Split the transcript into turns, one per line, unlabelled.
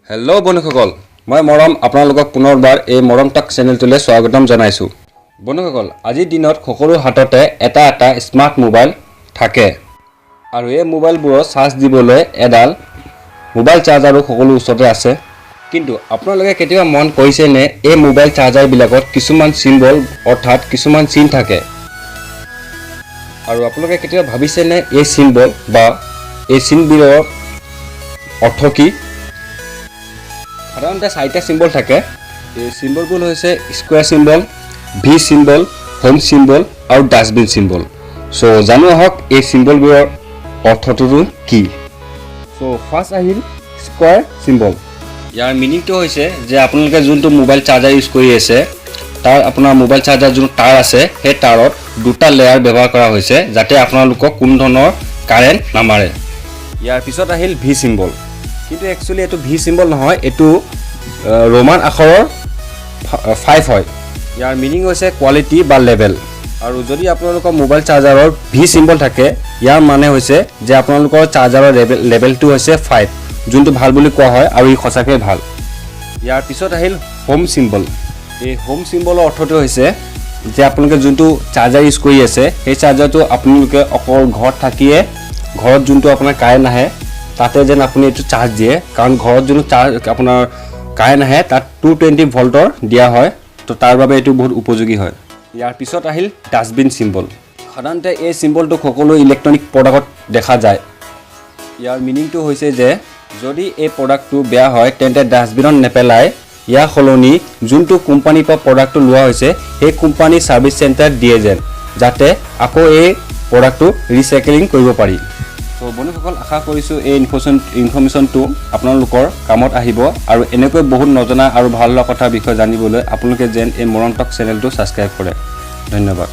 Hello' বন্ধুসকল, মই মৰম আপোনালোকক পুনৰবাৰ এই মৰম টক চেনেলটোলৈ স্বাগতম জনাইছোঁ। বন্ধুসকল, আজিৰ দিনত সকলো হাততে এটা স্মাৰ্ট মোবাইল থাকে আৰু এই মোবাইলবোৰৰ চাৰ্জ দিবলৈ এডাল মোবাইল চাৰ্জাৰো সকলো ওচৰতে আছে। কিন্তু আপোনালোকে কেতিয়াবা মন কৰিছেনে এই মোবাইল চাৰ্জাৰবিলাকত কিছুমান চিম্বল অৰ্থাৎ কিছুমান চিন থাকে আৰু আপোনালোকে কেতিয়াবা ভাবিছেনে এই চিম্বল বা এই চিনবোৰৰ অৰ্থ কি? সাধাৰণতে চাৰিটা চিম্বল থাকে। এই চিম্বলবোৰ হৈছে square symbol, V symbol, home symbol আৰু ডাষ্টবিন চিম্বল। চ' জানো আহক এই চিম্বলবোৰৰ অৰ্থটোতো কি। চ' ফাৰ্ষ্ট আহিল স্কুৱেৰ চিম্বল। ইয়াৰ মিনিংটো হৈছে যে আপোনালোকে যোনটো মোবাইল চাৰ্জাৰ ইউজ কৰি আছে তাৰ আপোনাৰ মোবাইল চাৰ্জাৰ যোনটো তাঁৰ আছে সেই তাঁৰত দুটা লেয়াৰ ব্যৱহাৰ কৰা হৈছে যাতে আপোনালোকক কোনো ধৰণৰ কাৰেণ্ট নামাৰে। ইয়াৰ পিছত আহিল ভি চিম্বল। কিন্তু একচুৱেলি এইটো ভি চিম্বল নহয়, এইটো ৰোমান আখৰৰ 5 হয়। ইয়াৰ মিনিং হৈছে কোৱালিটি বা লেভেল। আৰু যদি আপোনালোকৰ মোবাইল চাৰ্জাৰৰ ভি চিম্বল থাকে ইয়াৰ মানে হৈছে যে আপোনালোকৰ চাৰ্জাৰৰ লেভেলটো হৈছে 5, যোনটো ভাল বুলি কোৱা হয় আৰু ই সঁচাকৈ ভাল। ইয়াৰ পিছত আহিল হোম চিম্বল। এই হোম চিম্বলৰ অৰ্থটো হৈছে যে আপোনালোকে যোনটো চাৰ্জাৰ ইউজ কৰি আছে সেই চাৰ্জাৰটো আপোনালোকে অকল ঘৰত থাকিয়ে ঘৰত যোনটো আপোনাৰ কাৰেণ্ট আহে তাতে যেন আপুনি এইটো চাৰ্জ দিয়ে, কাৰণ ঘৰত যোনটো চাৰ্জ আপোনাৰ কাৰেণ্ট আহে তাত 220 ভল্টৰ দিয়া হয়, তো তাৰ বাবে এইটো বহুত উপযোগী হয়। ইয়াৰ পিছত আহিল ডাষ্টবিন চিম্বল। সাধাৰণতে এই চিম্বলটো সকলো ইলেক্ট্ৰনিক প্ৰডাক্টত দেখা যায়। ইয়াৰ মিনিংটো হৈছে যে যদি এই প্ৰডাক্টটো বেয়া হয় তেন্তে ডাষ্টবিনত নেপেলাই ইয়াৰ সলনি যোনটো কোম্পানীৰ পৰা প্ৰডাক্টটো লোৱা হৈছে সেই কোম্পানীৰ ছাৰ্ভিচ চেণ্টাৰত দিয়ে যেন, যাতে আকৌ এই প্ৰডাক্টটো ৰিচাইকেলিং কৰিব পাৰি। তো বন্ধুসকল, আশা কৰিছোঁ এই ইনফৰ্মেশ্যনটো আপোনালোকৰ কামত আহিব আৰু এনেকৈ বহুত নজনা আৰু ভাল লগা কথাৰ বিষয়ে জানিবলৈ আপোনালোকে যেন এই মৰম টক চেনেলটো ছাবস্ক্ৰাইব কৰে। ধন্যবাদ।